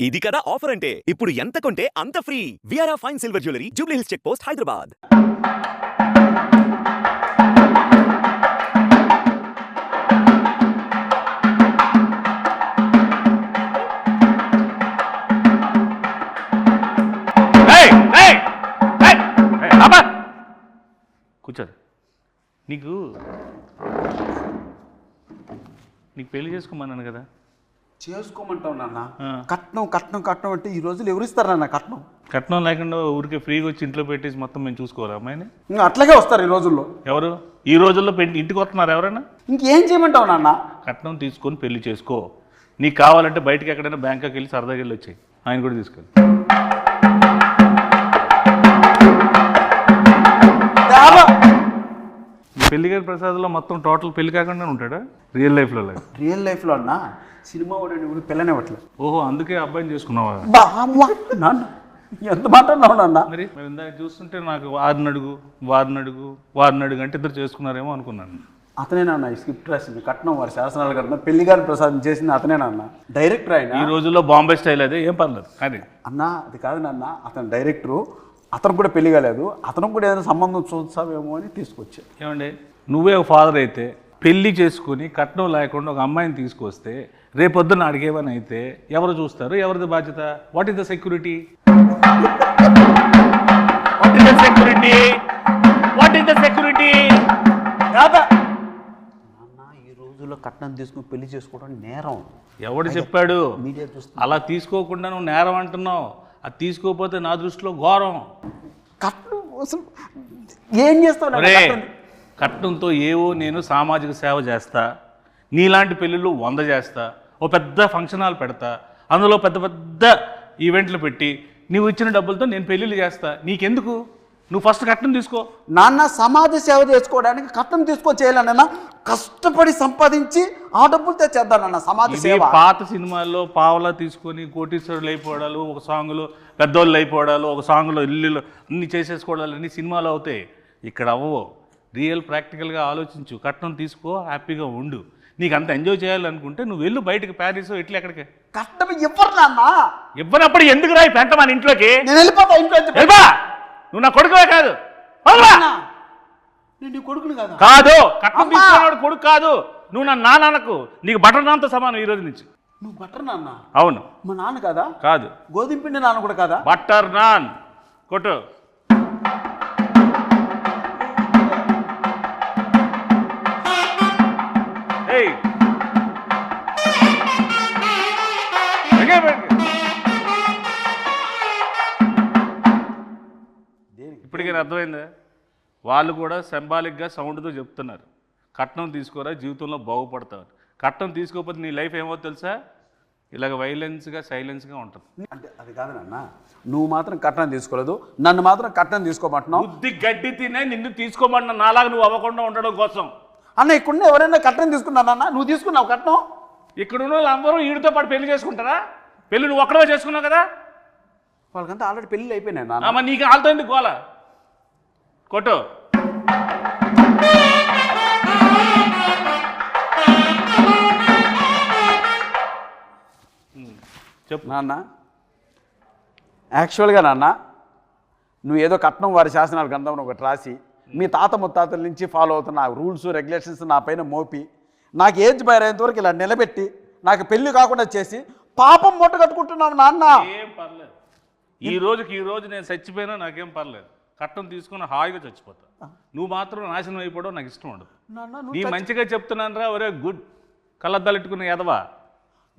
ఇది కదా ఆఫర్ అంటే ఇప్పుడు ఎంత కొంటే అంత ఫ్రీ. విఆర్ఆ fine silver jewellery, Jubilee Hills check post, Hyderabad. కూర్చోదు. నీకు పెళ్లి చేసుకోమన్నాను కదా. చేసుకోమంటావు నాన్న. కట్నం కట్నం కట్నం అంటే ఈ రోజులు ఎవరు ఇస్తారు నాన్న కట్నం? కట్నం లేకుండా ఊరికే ఫ్రీగా వచ్చి ఇంట్లో పెట్టేసి మొత్తం మేము చూసుకోవాలి అమ్మాయిని. అట్లాగే వస్తారు ఈ రోజుల్లో. ఎవరు ఈ రోజుల్లో ఇంటికి వస్తున్నారు ఎవరైనా? ఇంకేం చేయమంటావు నాన్న? కట్నం తీసుకొని పెళ్లి చేసుకో. నీకు కావాలంటే బయటకి ఎక్కడైనా బ్యాంకాకి వెళ్ళి సరదాగా వెళ్ళి వచ్చాయి, ఆయన కూడా తీసుకెళ్ళి. పెళ్లి గారి ప్రసాద్లో మొత్తం టోటల్ పెళ్లి కాకుండా ఉంటాడా రియల్ లైఫ్లో? రియల్ లైఫ్లో అన్నా సినిమా వాడు పిల్లనే పట్టలేదు. ఓహో, అందుకే అబ్బాయిని చేసుకున్నావా? నాన్న ఎంత మాట్లాడినావు నాన్న? మరి ఇందాక చూస్తుంటే నాకు వారిని అడుగు అంటే ఇద్దరు చేసుకున్నారేమో అనుకున్నాను. అతనే నాన్న ఈ స్క్రిప్ట్ రాసింది, కట్నం వారి శాసనాలు కట్నం పెళ్లి గారిని ప్రసాదం చేసింది అతనే నాన్న. డైరెక్టర్ ఆయన. ఈ రోజుల్లో బాంబే స్టైల్ అదే, ఏం పర్లేదు. కానీ అన్న అది కాదు నాన్న, అతను డైరెక్టరు, అతను కూడా పెళ్లి కాలేదు, అతను కూడా ఏదైనా సంబంధం చూస్తావేమో అని తీసుకొచ్చా. ఏమండి, నువ్వే ఒక ఫాదర్ అయితే పెళ్లి చేసుకుని కట్నం లేకుండా ఒక అమ్మాయిని తీసుకొస్తే రేపొద్దున అడిగేవని అయితే ఎవరు చూస్తారు? ఎవరిది బాధ్యత? What is the security? ఈ రోజుల్లో కట్నం తీసుకుని పెళ్లి చేసుకోవడం నేరం. ఎవడు చెప్పాడు? మీడియా చూస్తే అలా తీసుకోకుండా నువ్వు నేరం అంటున్నావు. అది తీసుకోకపోతే నా దృష్టిలో ఘోరం. కట్నం అసలు ఏం చేస్తావు? కట్నంతో ఏవో నేను సామాజిక సేవ చేస్తా, నీలాంటి పెళ్ళిళ్ళు 100 చేస్తా, ఓ పెద్ద ఫంక్షన్ హాల్ పెడతా, అందులో పెద్ద పెద్ద ఈవెంట్లు పెట్టి నువ్వు ఇచ్చిన డబ్బులతో నేను పెళ్ళిళ్ళు చేస్తా. నీకెందుకు? నువ్వు ఫస్ట్ కట్నం తీసుకో. నాన్న సమాజ సేవ చేసుకోవడానికి కట్నం తీసుకొని చేయాలన్నా కష్టపడి సంపాదించి ఆ డబ్బులు తెచ్చేద్దానన్న సమాజ సేవ. పాత సినిమాల్లో పావలా తీసుకొని కోటీశ్వరులు అయిపోవడాలు, ఒక సాంగ్లో పెద్దోళ్ళు అయిపోవడాలు, ఒక సాంగ్లో ఇల్లు అన్ని చేసేసుకోవడాలు అన్ని సినిమాలు అవుతాయి. ఇక్కడ అవ్వవు. రియల్ ప్రాక్టికల్గా ఆలోచించు. కట్నం తీసుకో, హ్యాపీగా ఉండు. నీకు అంత ఎంజాయ్ చేయాలనుకుంటే నువ్వు వెళ్ళు బయటకు, ప్యారిస్ ఇట్లా ఎక్కడికి. కట్నం ఇవ్వరు నాన్న. ఇవ్వనప్పుడు ఎందుకు రాయి పెంట మన ఇంట్లోకి? నేను వెళ్ళిపోతా ఇంట్లో. నువ్వు నా కొడుకువే కాదు. నేను నీ కొడుకుని కాదు. కాదు, కట్నం తీసుకున్నాడు కొడుకు కాదు. నువ్వు నా నాన్నకు, నీకు బటర్ నాన్తో సమానం ఈ రోజు నుంచి. నువ్వు బటర్ నాన్న? అవును. మా నాన్న కాదా? కాదు. గోధుమ పిండి నాన్న కూడా కాదా? బటర్ నాన్ కొట్టు. ఇప్పటికీ అర్థమైందా? వాళ్ళు కూడా సింబాలిక్గా సౌండ్తో చెప్తున్నారు, కట్నం తీసుకోరా జీవితంలో బాగుపడతావు. కట్నం తీసుకోకపోతే నీ లైఫ్ ఏమో తెలుసా? ఇలాగ వైలెన్స్గా సైలెన్స్గా ఉంటుంది. అంటే అది కాదు నాన్న, నువ్వు మాత్రం కట్నం తీసుకోలేదు, నన్ను మాత్రం కట్నం తీసుకోమంటున్నావు. బుద్ధి గడ్డి తినే నిన్ను తీసుకోమంటున్నా, నాలాగా నువ్వు అవ్వకుండా ఉండడం కోసం. అన్న ఇక్కడ ఎవరైనా కట్నం తీసుకున్నానన్నా? నువ్వు తీసుకున్నావు కట్నం? ఇక్కడ ఉన్న వాళ్ళందరూ వీడితో పాటు పెళ్లి చేసుకుంటారా? పెళ్లి నువ్వు ఒక్కడే చేసుకున్నావు కదా. వాళ్ళకంతా ఆల్రెడీ పెళ్ళి అయిపోయినాయి నాన్న. మరి నీకు వాళ్ళతో ఎందుకు గోల? కొట్టు. చెప్పు నాన్న. యాక్చువల్గా నాన్న, నువ్వు ఏదో కట్నం వారి శాసనాల గ్రంథం ఒకటి రాసి మీ తాత ముత్తాతల నుంచి ఫాలో అవుతున్న రూల్స్ రెగ్యులేషన్స్ నా పైన మోపి నాకు ఏజ్ బయరేంత వరకు ఇలా నిలబెట్టి నాకు పెళ్లి కాకుండా చేసి పాపం మూట కట్టుకుంటున్నావు నాన్న. ఏం పర్లేదు, ఈ రోజు నేను చచ్చిపోయినా నాకేం పర్లేదు. కట్నం తీసుకుని హాయిగా చచ్చిపోతా. నువ్వు మాత్రం నాశనం అయిపోవడం నాకు ఇష్టం ఉండదు. నీ మంచిగా చెప్తున్నాను రా, ఒరే గుడ్ కళ్ళద్దాలెట్టుకున్న ఎదవా.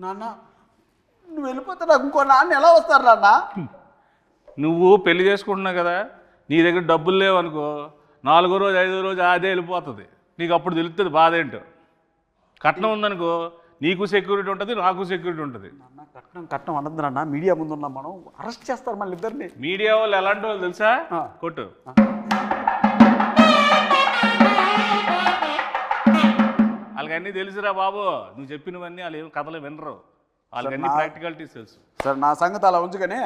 నాన్న నువ్వు వెళ్ళిపోతే నాకు ఇంకో నాన్న ఎలా వస్తారు నాన్న? నువ్వు పెళ్లి చేసుకుంటున్నావు కదా, నీ దగ్గర డబ్బులు లేవనుకో, 4వ రోజు 5వ రోజు అదే వెళ్ళిపోతుంది. నీకు అప్పుడు తెలుస్తుంది బాధ ఏంటో. కట్నం ఉందనుకో, నీకు సెక్యూరిటీ ఉంటుంది, నాకు సెక్యూరిటీ ఉంటుంది. నాన్న కట్నం కట్నం అనద్దు నాన్న, మీడియా ముందు ఉన్నాం మనం, అరెస్ట్ చేస్తారు మళ్ళీ ఇద్దరిని. మీడియా వాళ్ళు ఎలాంటి వాళ్ళు తెలుసా? కొట్టు. వాళ్ళకన్నీ తెలుసురా బాబు, నువ్వు చెప్పినవన్నీ వాళ్ళు ఏం కథలు వినరు, వాళ్ళకన్నీ ప్రాక్టికాలిటీస్ తెలుసు. సరే నా సంగతి అలా ఉంచుకొని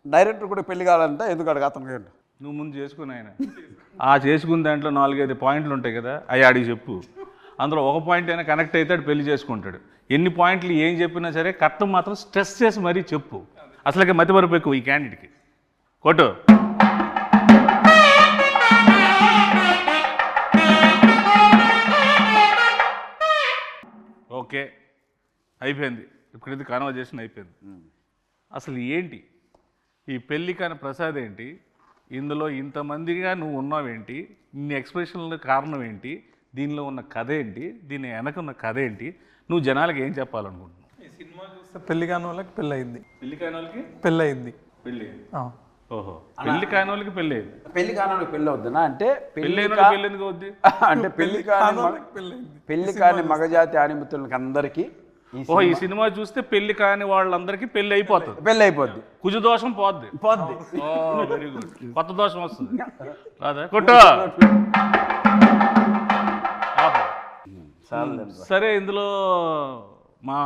డైరెక్టర్ కూడా పెళ్లి కావాలంటే ఎందుకు అడగ అతను? నువ్వు ముందు చేసుకుని ఆయన ఆ చేసుకున్న దాంట్లో 4-5 పాయింట్లు ఉంటాయి కదా, అవి అడిగి చెప్పు. అందులో ఒక పాయింట్ అయినా కనెక్ట్ అవుతాడు, పెళ్లి చేసుకుంటాడు. ఎన్ని పాయింట్లు ఏం చెప్పినా సరే కట్నం మాత్రం స్ట్రెస్ చేసి మరీ చెప్పు. అసలుకే మతిమరుపు ఎక్కువ ఈ క్యాండిడేట్కి. కొట్టు. ఓకే, అయిపోయింది. ఇప్పుడు ఇది కాన్వర్జేషన్ అయిపోయింది. అసలు ఏంటి ఈ పెళ్ళి కాని ప్రసాద్ ఏంటి, ఇందులో ఇంతమందిగా నువ్వు ఉన్నావేంటి, ఇన్ని ఎక్స్ప్రెషన్ల కారణం ఏంటి, దీనిలో ఉన్న కథ ఏంటి, దీని వెనక ఉన్న కథ ఏంటి, నువ్వు జనాలకు ఏం చెప్పాలనుకుంటున్నావు? ఈ సినిమా చూస్తే పెళ్లి కాని వాళ్ళకి పెళ్ళి అయింది. పెళ్లి కాని వాళ్ళకి పెళ్ళి అయింది. పెళ్ళి అయింది. ఓహో, పెళ్లి కాని వాళ్ళకి పెళ్ళి అయింది. పెళ్లి కాని పెళ్ళి అవుతుందా అంటే పెళ్ళి ఎందుకు అవుద్ది అంటే పెళ్లి కాని మగజాతి ఆనిమితులకి అందరికీ ఓహో, ఈ సినిమా చూస్తే పెళ్లి కాని వాళ్ళందరికీ పెళ్లి అయిపోతుంది. పెళ్ళి అయిపోద్ది, కుజు దోషం పోద్ది. Very good. కొత్త దోషం వస్తుంది రాదా? కొట్టు. సరే, ఇందులో మా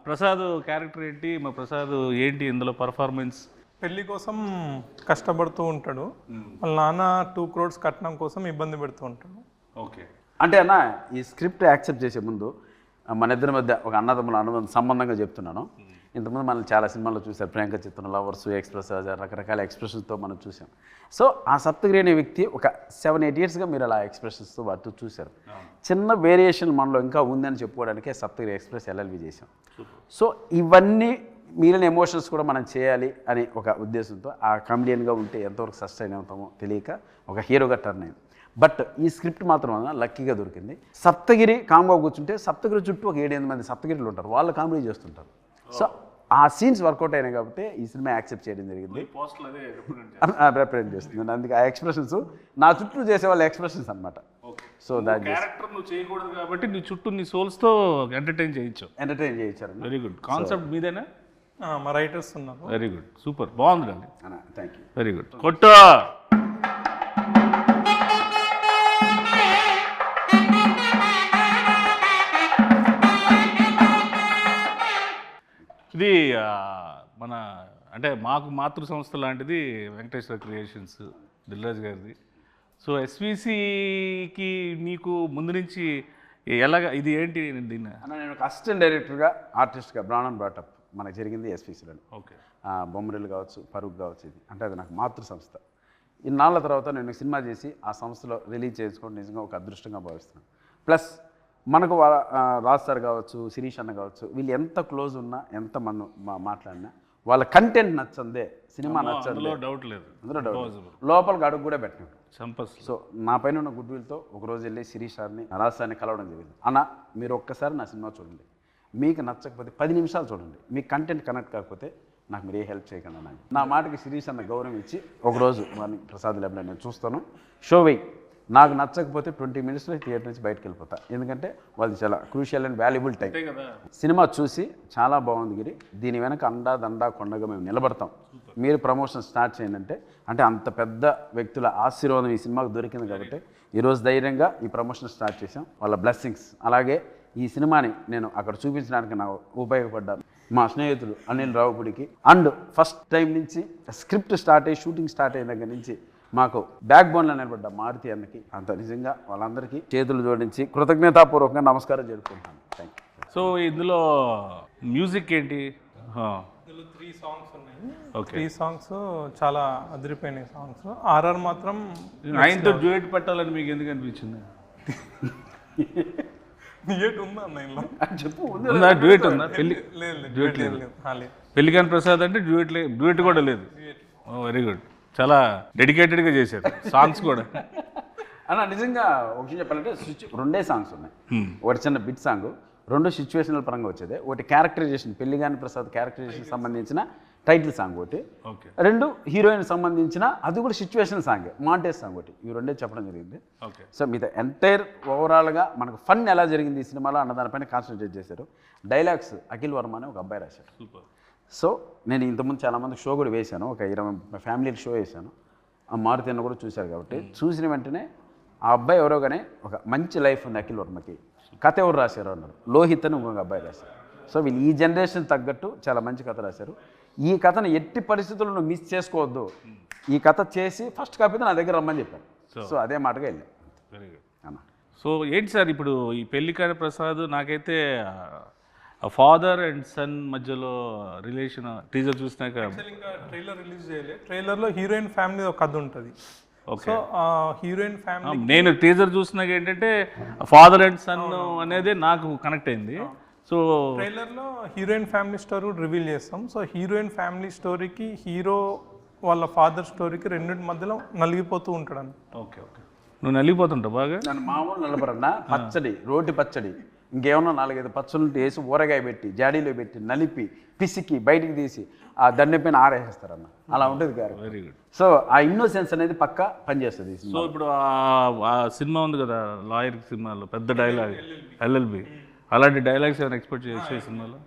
ప్రసాద్ క్యారెక్టర్ ఏంటి, మా ప్రసాద్ ఏంటి ఇందులో పర్ఫార్మెన్స్? పెళ్లి కోసం కష్టపడుతూ ఉంటాడు. వాళ్ళ నాన్న 2 crores కట్నం కోసం ఇబ్బంది పెడుతూ ఉంటాడు. ఓకే. అంటే అన్న ఈ స్క్రిప్ట్ యాక్సెప్ట్ చేసే ముందు మన ఇద్దరి మధ్య ఒక అన్నదమ్ముల అనుబంధం సంబంధంగా చెప్తున్నాను. ఇంతకుముందు మనం చాలా సినిమాల్లో చూసారు, ప్రియాంక చిత్రం, లవర్స్, ఎక్స్ప్రెస్, రకరకాల ఎక్స్ప్రెషన్స్తో మనం చూసాం. సో ఆ సప్తగిరి అనే వ్యక్తి ఒక 7-8 yearsగా మీరు అలా ఎక్స్ప్రెషన్స్తో వాటితో చూశారు. చిన్న వేరియేషన్ మనలో ఇంకా ఉందని చెప్పుకోవడానికే సప్తగిరి ఎక్స్ప్రెస్ ఎల్ఎల్వి చేసాం. సో ఇవన్నీ మిగిలిన ఎమోషన్స్ కూడా మనం చేయాలి అని ఒక ఉద్దేశంతో ఆ కామెడియన్గా ఉంటే ఎంతవరకు సస్టైన్ అవుతామో తెలియక ఒక హీరోగా టర్న్ అయింది. బట్ ఈ స్క్రిప్ట్ మాత్రం లక్కీగా దొరికింది. సప్తగిరి కామ్గా కూర్చుంటే సప్తగిరి చుట్టూ ఒక 7-8 మంది సప్తగిరిలు ఉంటారు, వాళ్ళు కామెడీ చేస్తుంటారు. సో ఆ సీన్స్ వర్కౌట్ అయినాయి కాబట్టి ఈ సినిమా యాక్సెప్ట్ చేయడం జరిగింది, రిప్రజెంట్ చేస్తుంది. అందుకే ఆ ఎక్స్ప్రెషన్స్ నా చుట్టూ చేసే వాళ్ళ ఎక్స్ప్రెషన్స్ అనమాట. సో దాని క్యారెక్టర్ నువ్వు చేయకూడదు కాబట్టి నీ చుట్టూ నీ సోల్స్తో ఎంటర్టైన్ చేయించారు. Very good. కాన్సెప్ట్ మీదేనా? మా రైటర్స్ ఉన్నారు. వెరీ గుడ్, సూపర్, బాగుందండి. Thank you. Very good. కొట్టు. ఇది మన అంటే మాకు మాతృ సంస్థ లాంటిది వెంకటేశ్వర క్రియేషన్స్, దిల్రాజ్ గారిది. సో ఎస్విసికి నీకు ముందు నుంచి ఎలాగ ఇది ఏంటి దీన్ని? నేను ఒక అసిస్టెంట్ డైరెక్టర్గా ఆర్టిస్ట్గా బ్రాన్ అండ్ బ్రాటప్ మనకు జరిగింది ఎస్విసిలో. ఓకే. బొమ్మరిల్లు కావచ్చు, పరుగు కావచ్చు, ఇది అంటే అది నాకు మాతృ సంస్థ. ఇన్నాళ్ళ తర్వాత నేను సినిమా చేసి ఆ సంస్థలో రిలీజ్ చేసుకోవడం నిజంగా ఒక అదృష్టంగా భావిస్తున్నాను. ప్లస్ మనకు రాజ్ సార్ కావచ్చు, శిరీష్ అన్న కావచ్చు, వీళ్ళు ఎంత క్లోజ్ ఉన్నా, ఎంత మనం మాట్లాడినా వాళ్ళ కంటెంట్ నచ్చందే, సినిమా నచ్చందే, డౌట్ లేదు, అందులో డౌట్, లోపలికి అడుగు కూడా పెట్టినాడు. సో నా పైన ఉన్న గుడ్ విల్తో ఒకరోజు వెళ్ళి శిరీష్ సార్ని, రాజ్ సార్ని కలవడం జరిగింది. అన్న మీరు ఒక్కసారి నా సినిమా చూడండి, మీకు నచ్చకపోతే 10 నిమిషాలు చూడండి, మీకు కంటెంట్ కనెక్ట్ కాకపోతే నాకు మీరు ఏ హెల్ప్ చేయకుండా నాకు. నా మాటకి శిరీష్ అన్న గౌరవం ఇచ్చి ఒకరోజు మార్నింగ్ ప్రసాద్ ల్యాబ్లో నేను చూస్తాను, షో వెయ్యి, నాకు నచ్చకపోతే 20 minutesలో థియేటర్ నుంచి బయటకు వెళ్ళిపోతా. ఎందుకంటే వాళ్ళది చాలా crucial and valuable time. Cinema చూసి చాలా బాగుంది గిరి, దీని వెనక అండా దండా కొండగా మేము నిలబడతాం, మీరు ప్రమోషన్ స్టార్ట్ చేయండి అంటే అంత పెద్ద వ్యక్తుల ఆశీర్వాదం ఈ సినిమాకు దొరికింది కాబట్టి ఈరోజు ధైర్యంగా ఈ ప్రమోషన్ స్టార్ట్ చేసాం. వాళ్ళ బ్లెస్సింగ్స్, అలాగే ఈ సినిమాని నేను అక్కడ చూపించడానికి నాకు ఉపయోగపడ్డాను మా స్నేహితులు అనిల్ రావుపూడికి. అండ్ ఫస్ట్ టైం నుంచి స్క్రిప్ట్ స్టార్ట్ అయ్యి షూటింగ్ స్టార్ట్ అయిన దగ్గర నుంచి మాకు బ్యాక్ బోన్లో నిలబడ్డ మారుతి అన్నకి, అంత నిజంగా వాళ్ళందరికీ చేతులు జోడించి కృతజ్ఞతాపూర్వకంగా నమస్కారం జరుపుకుంటాను. Thank you. సో ఇందులో మ్యూజిక్ ఏంటి? ఇందులో 3 songs ఉన్నాయి. ఓకే. 3 songs చాలా అదిరిపోయినాయి సాంగ్స్. ఆర్ఆర్ మాత్రం ఆయనతో డ్యూయట్ పెట్టాలని మీకు ఎందుకు అనిపించింది? డ్యూయట్ ఉందా అన్న ఇందులో? చెప్పు. ఉందా డ్యూయట్ ఉందా? పెళ్లికాని ప్రసాద్ అంటే డ్యూయట్ కూడా లేదు. వెరీ గుడ్, చాలా డెడికేటెడ్గా చేశారు సాంగ్స్ కూడా. అన్న నిజంగా ఒక విషయం చెప్పాలంటే 2 songs ఉన్నాయి. ఒకటి చిన్న బిట్ సాంగ్, 2 సిచ్యువేషనల్ పరంగా వచ్చేది. ఒకటి క్యారెక్టరైజేషన్, పెళ్లిగాని ప్రసాద్ క్యారెక్టరైజేషన్ సంబంధించిన టైటిల్ సాంగ్ ఒకటి, 2 హీరోయిన్ సంబంధించిన అది కూడా సిచ్యువేషన్ సాంగ్, మాంటేజ్ సాంగ్ ఒకటి. ఇవి 2 చెప్పడం జరిగింది. సో మీద ఎంటైర్ ఓవరాల్గా మనకు ఫన్ ఎలా జరిగింది ఈ సినిమాలో అన్న దానిపైన కాన్సన్ట్రేట్ చేశారు. డైలాగ్స్ అఖిల్ వర్మ అని ఒక అబ్బాయి రాశాడు. సో నేను ఇంతకుముందు చాలామందికి షో కూడా వేశాను, ఒక 20 ఫ్యామిలీకి షో వేశాను. ఆ మారుతి అన్న కూడా చూశారు కాబట్టి చూసిన వెంటనే ఆ అబ్బాయి ఎవరో కానీ ఒక మంచి లైఫ్ ఉంది అఖిల్ వర్మకి, కథ ఎవరు రాశారు అన్నారు, లోహిత్ అని ఇంకొక అబ్బాయి రాశారు. సో వీళ్ళు ఈ జనరేషన్ తగ్గట్టు చాలా మంచి కథ రాశారు. ఈ కథను ఎట్టి పరిస్థితుల్లో మిస్ చేసుకోవద్దు, ఈ కథ చేసి ఫస్ట్ కాపీ నా దగ్గర రమ్మని చెప్పారు. సో అదే మాటగా వెళ్ళాను. వెరీ గుడ్ అన్న. సో ఏంటి సార్ ఇప్పుడు ఈ పెళ్లికాని ప్రసాద్ నాకైతే ఫాదర్ అండ్ సన్ మధ్యలో రిలేషన్ టీజర్ చూసినాక ఇంకా ట్రైలర్ రిలీజ్ చేయలేదు. ట్రైలర్లో హీరోయిన్ ఫ్యామిలీ ఒక కథ ఉంటుంది. సో హీరోయిన్ ఫ్యామిలీ నేను టీజర్ చూసినాక ఏంటంటే ఫాదర్ అండ్ సన్ అనేది నాకు కనెక్ట్ అయింది. సో ట్రైలర్లో హీరోయిన్ ఫ్యామిలీ స్టోరీ కూడా రివీల్ చేస్తాం. సో హీరోయిన్ ఫ్యామిలీ స్టోరీకి హీరో వాళ్ళ ఫాదర్ స్టోరీకి రెండింటి మధ్యలో నలిగిపోతూ ఉంటాడు అని. ఓకే ఓకే, నువ్వు నలిగిపోతుంటావు బాగా. నన్ను మామూలు నలపరన్నా పచ్చడి, రోటి పచ్చడి, ఇంకేమన్నా 4-5 పచ్చళ్ళు వేసి ఊరగాయ పెట్టి జాడీలో పెట్టి నలిపి పిసికి బయటికి తీసి ఆ దండె పైన ఆరేసేస్తారన్న. అలా ఉంటుంది గారు. Very good. సో ఆ ఇన్నోసెన్స్ అనేది పక్కా పనిచేస్తుంది. సో ఇప్పుడు ఆ సినిమా ఉంది కదా లాయర్ సినిమాలో పెద్ద డైలాగ్ ఎల్ఎల్బి, అలాంటి డైలాగ్స్ ఏమైనా ఎక్స్పెక్ట్ చేసే సినిమాలో?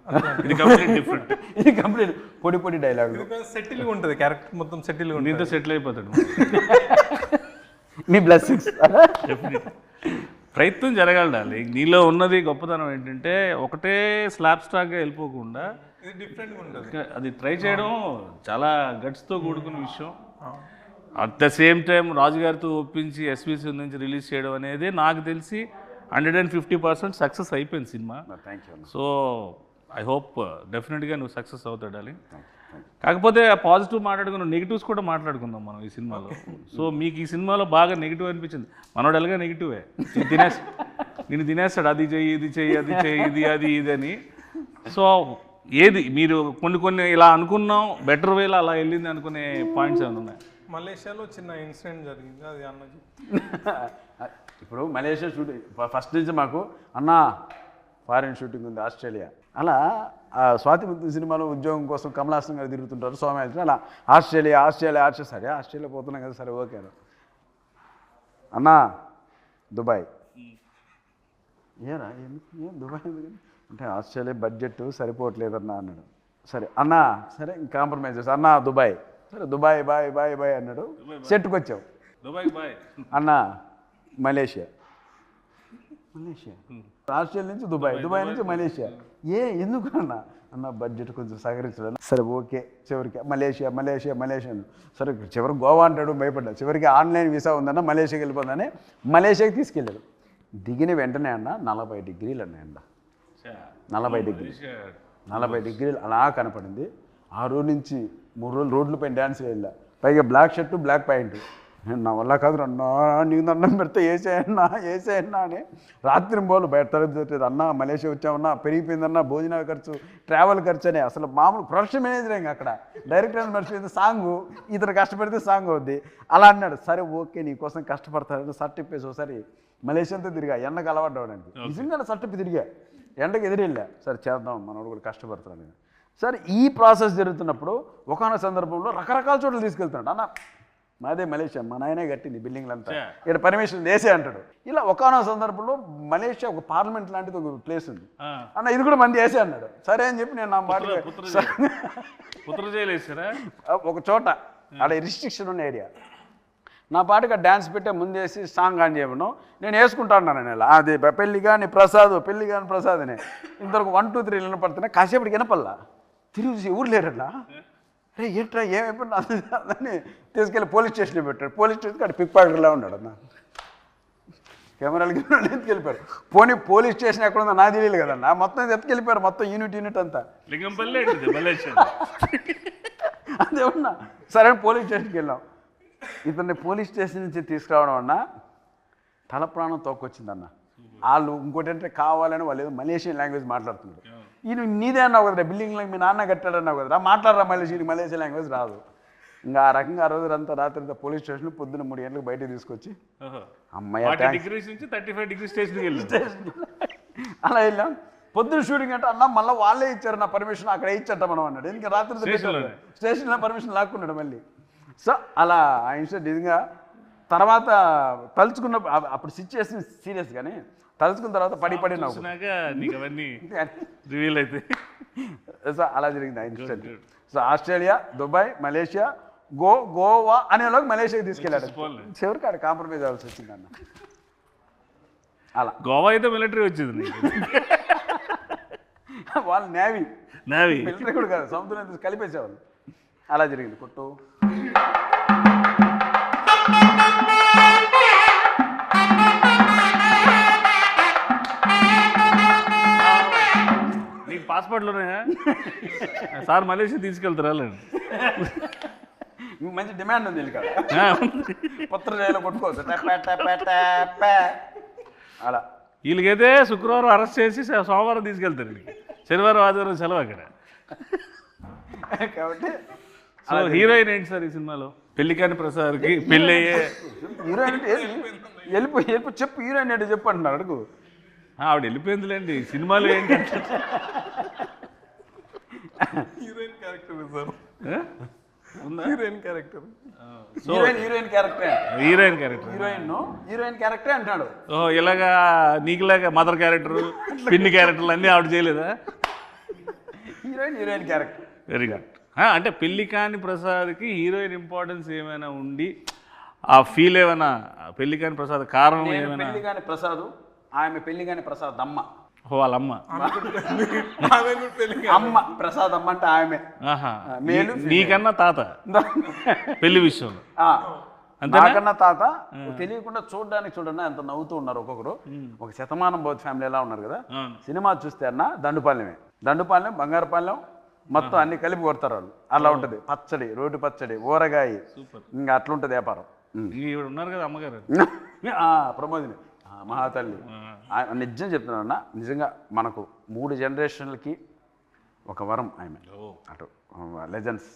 ఇది కంప్లీట్ డిఫరెంట్. ఇది కంప్లీట్ పొడి పొడి డైలాగ్. సెటిల్గా ఉంటుంది, క్యారెక్టర్ మొత్తం సెటిల్గా ఉంటుంది. నీతో సెటిల్ అయిపోతాడు. మీ బ్లెస్సింగ్స్. ప్రయత్నం జరగాలి. నీలో ఉన్నది గొప్పతనం ఏంటంటే ఒకటే స్లాబ్ స్టాక్గా వెళ్ళిపోకుండా ఇది డిఫరెంట్గా ఉంటుంది. అది ట్రై చేయడం చాలా గట్స్తో కూడుకున్న విషయం. అట్ ద సేమ్ టైం రాజుగారితో ఒప్పించి ఎస్విసి నుంచి రిలీజ్ చేయడం అనేది నాకు తెలిసి 150% సక్సెస్ అయిపోయింది cinema. Thank you. So I hope డెఫినెట్గా నువ్వు సక్సెస్ అవుతాడాలి. కాకపోతే పాజిటివ్ మాట్లాడుకున్నాం, నెగిటివ్స్ కూడా మాట్లాడుకుందాం మనం ఈ సినిమాలో. సో మీకు ఈ సినిమాలో బాగా నెగిటివ్ అనిపించింది. మనోడు ఎలాగా నెగిటివే, నేను తినేస్తాడు, అది చెయ్యి ఇది చెయ్యి అది చెయ్యి ఇది అది ఇది అని. సో ఏది మీరు కొన్ని ఇలా అనుకున్నాం బెటర్ వేలో అలా వెళ్ళింది అనుకునే పాయింట్స్ ఏమైనా ఉన్నాయి? మలేషియాలో చిన్న ఇన్సిడెంట్ జరిగింది, అది అన్నది. ఇప్పుడు మలేషియా షూటింగ్ ఫస్ట్ నుంచి మాకు అన్న ఫారిన్ షూటింగ్ ఉంది ఆస్ట్రేలియా. అలా స్వాతి ముత్యం సినిమాలో ఉద్యోగం కోసం కమలాసన్ గారు తిరుగుతుంటారు సోమయాజీ. అలా ఆస్ట్రేలియా సరే ఆస్ట్రేలియా పోతున్నాం కదా, సరే ఓకే అన్నా దుబాయ్. ఏరా ఏం దుబాయ్ అంటే ఆస్ట్రేలియా బడ్జెట్ సరిపోవట్లేదన్నా అన్నాడు. సరే అన్నా సరే కాంప్రమైజ్ చేస్తా అన్నా దుబాయ్. సరే దుబాయ్ బాయ్ బాయ్ బాయ్ అన్నాడు. సెట్కి వచ్చావు. దుబాయ్ బాయ్ అన్నా మలేషియా ఆస్ట్రేలియా నుంచి దుబాయ్ నుంచి మలేషియా. ఎందుకు అన్న బడ్జెట్ కొంచెం సహకరించడం. సరే ఓకే చివరికి మలేషియా సరే చివరికి గోవా అంటాడు, భయపడ్డా. చివరికి ఆన్లైన్ వీసా ఉందన్న మలేషియాకి వెళ్ళిపోతుందని మలేషియాకి తీసుకెళ్ళాడు. దిగిన వెంటనే అన్న 40 డిగ్రీలు అన్నాయండ. 40 డిగ్రీలు అలా కనపడింది. ఆ రోజు నుంచి 3 రోజులు రోడ్లపైన డ్యాన్స్ వెళ్ళా. పైగా బ్లాక్ షర్టు బ్లాక్ ప్యాంటు. నా వల్ల కాదు అన్నా, నీకు దండం పెడితే వేసేయన్నా అని రాత్రి పోలు బయట తరగతి. అన్నా మలేషియా వచ్చామన్నా, పెరిగిపోయిందన్నా భోజనాల ఖర్చు, ట్రావెల్ ఖర్చు అని. అసలు మామూలు ప్రొడక్షన్ మేనేజర్ ఇంకా అక్కడ డైరెక్టర్ మర్చిపోయింది. సాంగు ఇతను కష్టపడితే సాంగ్ అవుద్ది అలా అన్నాడు. సరే ఓకే నీకోసం కష్టపడతాడు. షర్ట్ ఇప్పేసి ఒకసారి మలేషియా అంతా తిరిగా, ఎండకు అలవాడవడానికి. నిజంగా షర్ట్ ఇప్పి తిరిగా, ఎండకు ఎదిరెళ్ళా. సరే చేద్దాం మనోడు కూడా కష్టపడతాడు. సరే ఈ ప్రాసెస్ జరుగుతున్నప్పుడు ఒకనొక సందర్భంలో రకరకాల చోట్ల తీసుకెళ్తున్నాడు. అన్న మాదే మలేషియా, మా నాయనే కట్టింది బిల్డింగ్లంతా, ఇక్కడ పర్మిషన్ వేసే అంటాడు. ఇలా ఒకనొక సందర్భంలో మలేషియా ఒక పార్లమెంట్ లాంటిది ఒక ప్లేస్ ఉంది అన్న, ఇది కూడా మంది వేసే అన్నాడు. సరే అని చెప్పి నేను నా మాట ఒక చోట ఆడ రిస్ట్రిక్షన్ ఉన్న ఏరియా నా పాటుగా డ్యాన్స్ పెట్టే ముందేసి సాంగ్ ఆన్ చేయమను, నేను వేసుకుంటాను నేను. అది పెళ్ళి కానీ ప్రసాద్ అని ఇంతవరకు 1 2 3 వినపడుతున్నా. కాసేపటికి వినపల్లా తిరిగి ఊరు లేరట్లా. అరే ఏంట్రా ఏమైపోయినా అని తీసుకెళ్ళి పోలీస్ స్టేషన్లో పెట్టాడు. పోలీస్ స్టేషన్కి అక్కడ పిక్ పాకెట్లా ఉన్నాడు అన్న. కెమెరాలకి ఎత్తుకెళ్ళిపోయారు. పోలీస్ స్టేషన్ ఎక్కడ ఉందో నాకు తెలియదు కదన్నా. మొత్తం ఎత్తుకెళ్ళిపోయారు, మొత్తం యూనిట్ అంతా. అదేమన్నా సరే పోలీస్ స్టేషన్కి వెళ్ళాం. ఇతన్ని పోలీస్ స్టేషన్ నుంచి తీసుకురావడం అన్న తల ప్రాణం తోకొచ్చిందన్న. వాళ్ళు ఇంకోటి అంటే కావాలని వాళ్ళు ఏదో మలేషియన్ లాంగ్వేజ్ మాట్లాడుతున్నారు. ఈయన నీదే అన్నావు కదరా, బిల్డింగ్లో మీ నాన్న కట్టాడన్నావు కదరా, మాట్లాడరా మలేషియన్ లాంగ్వేజ్ రాదు. ఇంకా ఆ రకంగా ఆ రోజు అంతా రాత్రి పోలీస్ స్టేషన్ పొద్దున్న 3 గంటలకు బయటకు తీసుకొచ్చి అమ్మాయి అలా వెళ్ళాం. పొద్దున్న షూటింగ్ అంటే అన్న మళ్ళీ వాళ్ళే ఇచ్చారు నా పర్మిషన్, అక్కడ ఇచ్చట మనం అన్నాడు. ఇంకా రాత్రి స్టేషన్లో పర్మిషన్ లాక్కున్నాడు మళ్ళీ. సో అలా ఆ ఇన్సిడెంట్ నిజంగా తర్వాత తలుచుకున్న అప్పుడు సిచ్యువేషన్ సీరియస్ కానీ తలుచుకున్న తర్వాత పడి నవ్వు. సో అలా జరిగింది ఆ incident. So Australia, Dubai, Malaysia, Goa అనేలోకి మలేషియాకి తీసుకెళ్ళాడు. చివరికి ఆడ కాంప్రమైజ్ అవ్వాల్సి వచ్చింది అన్న. అలా గోవా అయితే మిలిటరీ వచ్చింది, వాళ్ళు నేవీ మిలిటరీ కూడా కాదు, సముద్రం తీసి కలిపేసేవాళ్ళు. అలా జరిగింది కొట్టు. పాస్పోర్ట్లు ఉన్నాయా? సార్ మలేషియా తీసుకెళ్తారా వెళ్ళండి. మంచి డిమాండ్ ఉంది ఇక్కడ. పుత్ర జైలు కొట్టుకోవచ్చు అలా. వీళ్ళకైతే శుక్రవారం అరెస్ట్ చేసి సోమవారం తీసుకెళ్తారు. వీళ్ళకి శనివారం ఆదివారం సెలవు అక్కడ. కాబట్టి సో హీరోయిన్ ఏంటి సార్ ఈ సినిమాలో? పెళ్లికాని ప్రసాద్కి పెళ్ళి అయ్యే హీరోయిన్ వెళ్ళిపో చెప్పు, హీరోయిన్ ఏంటో చెప్పు అంటున్నారు, అడుగు. ఆవిడ వెళ్ళిపోయిందిలేండి. సినిమాలో ఏంటంటే హీరోయిన్ క్యారెక్టర్ సార్, ఉందా? Heroine character. సో హీరోయిన్ క్యారెక్టరే, హీరోయిన్ క్యారెక్టరే అంటాడు. ఓహో, ఇలాగా నీకులాగా మదర్ క్యారెక్టర్, పిన్ని క్యారెక్టర్లు అన్నీ ఆవిడ చేయలేదా? Heroine character. Very good. అంటే పెళ్లికాని ప్రసాద్కి హీరోయిన్ ఇంపార్టెన్స్ ఏమైనా ఉండి ఆ ఫీల్ ఏమైనా, పెళ్లికాని ప్రసాద్ కారణం ఏమైనా? పెళ్లిగాని ప్రసాద్, ఆమె పెళ్లిగాని ప్రసాద్ అమ్మ. వాళ్ళ అమ్మ అమ్మ ప్రసాద్ అమ్మ అంటే ఆమె. మేలు నీకన్నా తాత పెళ్లి విషయంలో నాకన్నా తాత. తెలియకుండా చూడండి ఎంత నవ్వుతూ ఉన్నారు ఒక్కొక్కరు. ఒక శతమానం బౌద్ధ ఫ్యామిలీ ఎలా ఉన్నారు కదా. సినిమా చూస్తే అన్న దండుపాలెం బంగారుపాలెం మొత్తం అన్ని కలిపి కొడతారు వాళ్ళు. అలా ఉంటుంది. పచ్చడి, రోడ్డు పచ్చడి, ఊరగాయ, ఇంకా అట్లుంటుంది వ్యాపారం. ఉన్నారు కదా అమ్మగారు ప్రమోదిని మహాతల్లి. నిజం చెప్తున్నా, నిజంగా మనకు 3 జనరేషన్లకి ఒక వరం ఆమె. అటు లెజెండ్స్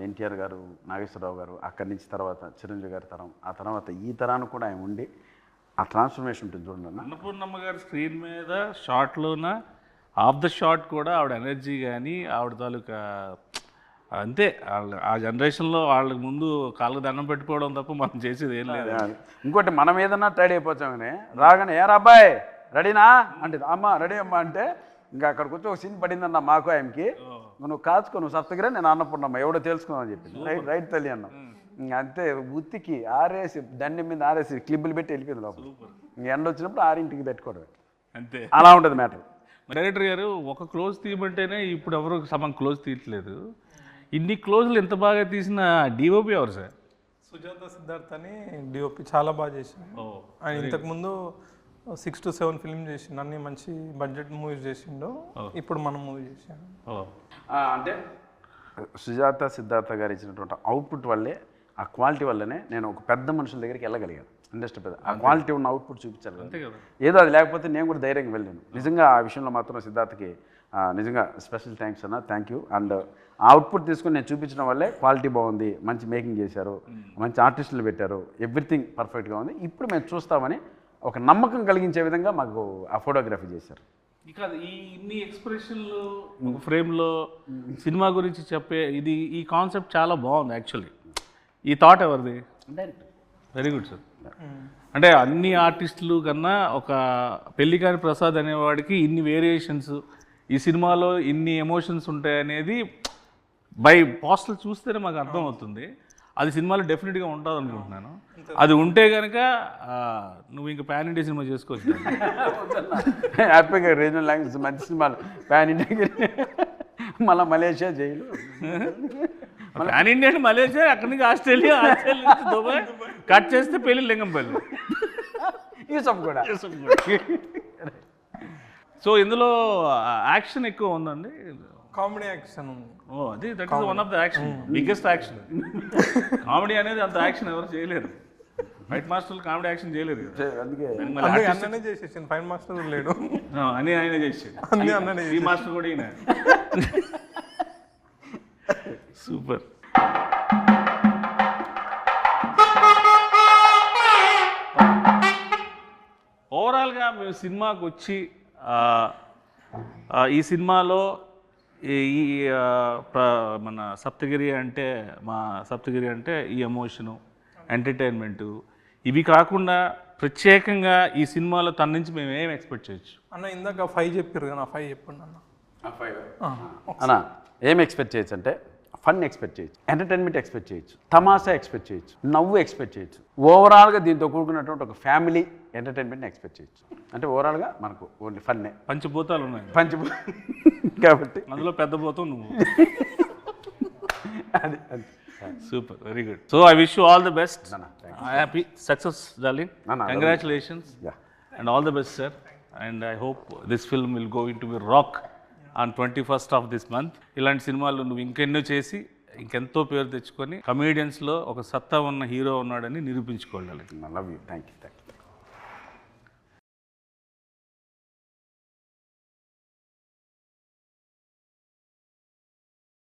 ఎన్టీఆర్ గారు, నాగేశ్వరరావు గారు, అక్కడి నుంచి తర్వాత చిరంజీవి గారి తరం, ఆ తర్వాత ఈ తరానికి కూడా ఆయన ఉండి ఆ ట్రాన్స్ఫర్మేషన్ ఉంటుంది చూడండి అన్న. అన్నపూర్ణమ్మ గారి స్క్రీన్ మీద షార్ట్లోన ఆఫ్ ద షాట్ కూడా ఆవిడ ఎనర్జీ కానీ ఆవిడ తాలూకా అంతే. ఆ జనరేషన్లో వాళ్ళకి ముందు కాళ్ళకు దండం పెట్టుకోవడం తప్ప మనం చేసేది ఏం లేదు. ఇంకోటి, మనం ఏదన్నా రెడీ అయిపోతామని రాగానే ఏరా అబ్బాయి రెడీనా అంటే అమ్మ రెడీ అమ్మా అంటే ఇంకా అక్కడికి వచ్చి ఒక సీన్ పడిందన్న మాకు ఆయనకి. నువ్వు కాచుకో, నువ్వు సత్తగిరా, నేను అన్నపూర్ణమ్మ ఎవడో తెలుసుకున్నావు అని చెప్పి రైట్ తల్లి అన్నాం. ఇంకా అంతే ఉత్తికి ఆరేసి దండం మీద ఆరేసి క్లిబ్బులు పెట్టి వెళ్ళిపోయింది లోపల. ఇంక ఎండ వచ్చినప్పుడు 6ంటికి పెట్టుకోవడం అంతే. అలా ఉంటుంది మ్యాటర్. డైరెక్టర్ గారు ఒక క్లోజ్ తీయమంటేనే ఇప్పుడు ఎవరు సగం క్లోజ్ తీయట్లేదు. ఇన్ని క్లోజ్లు ఎంత బాగా తీసిన డిఓపి ఎవరు సార్? సుజాత సిద్ధార్థ్ అని డిఓపి చాలా బాగా చేసిండు. ఆయన ఇంతకుముందు 6 to 7 ఫిల్మ్ చేసిండు. అన్ని మంచి బడ్జెట్ మూవీస్ చేసిండు. ఇప్పుడు మనం మూవీ చేసాము. అంటే సుజాత సిద్ధార్థ గారు ఇచ్చినటువంటి అవుట్పుట్ వల్లే, ఆ క్వాలిటీ వల్లనే నేను ఒక పెద్ద మనుషుల దగ్గరికి వెళ్ళగలిగాను. ఇండస్ట్రీ పెద్ద ఆ క్వాలిటీ ఉన్న అవుట్పుట్ చూపించాలి కదా. ఏదో అది లేకపోతే నేను కూడా ధైర్యంగా వెళ్ళాను. నిజంగా ఆ విషయంలో మాత్రం సిద్ధార్థకి నిజంగా స్పెషల్ థ్యాంక్స్ అన్న. Thank you. అండ్ ఆ అవుట్పుట్ తీసుకుని నేను చూపించడం వల్లే క్వాలిటీ బాగుంది, మంచి మేకింగ్ చేశారు, మంచి ఆర్టిస్టులు పెట్టారు, ఎవ్రీథింగ్ పర్ఫెక్ట్గా ఉంది, ఇప్పుడు మేము చూస్తామని ఒక నమ్మకం కలిగించే విధంగా మాకు ఆ ఫోటోగ్రఫీ చేశారు. ఇక ఈ ఇన్ని ఎక్స్ప్రెషన్లు ఒక ఫ్రేమ్లో సినిమా గురించి చెప్పే ఈ కాన్సెప్ట్ చాలా బాగుంది యాక్చువల్లీ. ఈ థాట్ ఎవరిది? Very good sir. అంటే అన్ని ఆర్టిస్టులు కన్నా ఒక పెళ్లికాని ప్రసాద్ అనేవాడికి ఇన్ని వేరియేషన్స్, ఈ సినిమాలో ఇన్ని ఎమోషన్స్ ఉంటాయనేది బై పోస్టల్ చూస్తేనే మాకు అర్థం అవుతుంది. అది సినిమాలో డెఫినెట్గా ఉంటుంది అనుకుంటున్నాను. అది ఉంటే కనుక నువ్వు ఇంకా పాన్ ఇండియా సినిమా చేసుకోవచ్చు. హ్యాపీగా రీజనల్ లాంగ్వేజ్ మంచి సినిమాలు పాన్ ఇండియా, మళ్ళీ మలేషియా జైలు, పాన్ ఇండియా అంటే మలేషియా, అక్కడి నుంచి ఆస్ట్రేలియా నుంచి దుబాయ్, కట్ చేస్తే పెళ్ళి లింగంపల్లి, యూసఫ్ కూడా. సో ఇందులో యాక్షన్ ఎక్కువ ఉందండి. కామెడీ యాక్షన్ ఉంది. అది that is one of the action, biggest action. Comedy అనేది అంత యాక్షన్ ఎవరు చేయలేరు. ఫైట్ మాస్టర్లు కామెడీ యాక్షన్ చేయలేదు. అందుకే అన్ననే చేసేసాను. ఫైట్ మాస్టర్ లేడు అని ఆయన చేసాడు. అన్ననే ఈ మాస్టర్ కూడా ఈయన. సూపర్. ఓవరాల్గా మేము సినిమాకి వచ్చి ఈ సినిమాలో ఈ మన సప్తగిరి అంటే ఈ ఎమోషను, ఎంటర్టైన్మెంటు, ఇవి కాకుండా ప్రత్యేకంగా ఈ సినిమాలో తన నుంచి మేము ఏం ఎక్స్పెక్ట్ చేయొచ్చు? అన్న ఇందాక 5 చెప్పారు కదా, 5 చెప్పండి అన్న. అన్న ఏం ఎక్స్పెక్ట్ చేయొచ్చు అంటే ఫన్ ఎక్స్పెక్ట్ చేయొచ్చు, ఎంటర్టైన్మెంట్ ఎక్స్పెక్ట్ చేయొచ్చు, తమాషా ఎక్స్పెక్ట్ చేయొచ్చు, నవ్వు ఎక్స్పెక్ట్ చేయొచ్చు. ఓవరాల్గా దీంతో కూడుకున్నటువంటి ఒక ఫ్యామిలీ ఎంటర్టైన్మెంట్ ఎక్స్పెక్ట్ చేయొచ్చు. అంటే ఓవరాల్గా మనకు ఓన్లీ ఫన్నే. పంచభూతాలు ఉన్నాయి కాబట్టి అందులో పెద్ద భూతం నువ్వు. అది super, very good. So I wish you all the best. Happy success darling. Congratulations and all the best, sir. And I hope this film will go into a rock on 21st of this month. ఇలాంటి సినిమాలు నువ్వు ఇంకెన్నో చేసి ఇంకెంతో పేరు తెచ్చుకొని కమేడియన్స్లో ఒక సత్తా ఉన్న హీరో ఉన్నాడని నిరూపించుకోవాలి. Love you, thank you.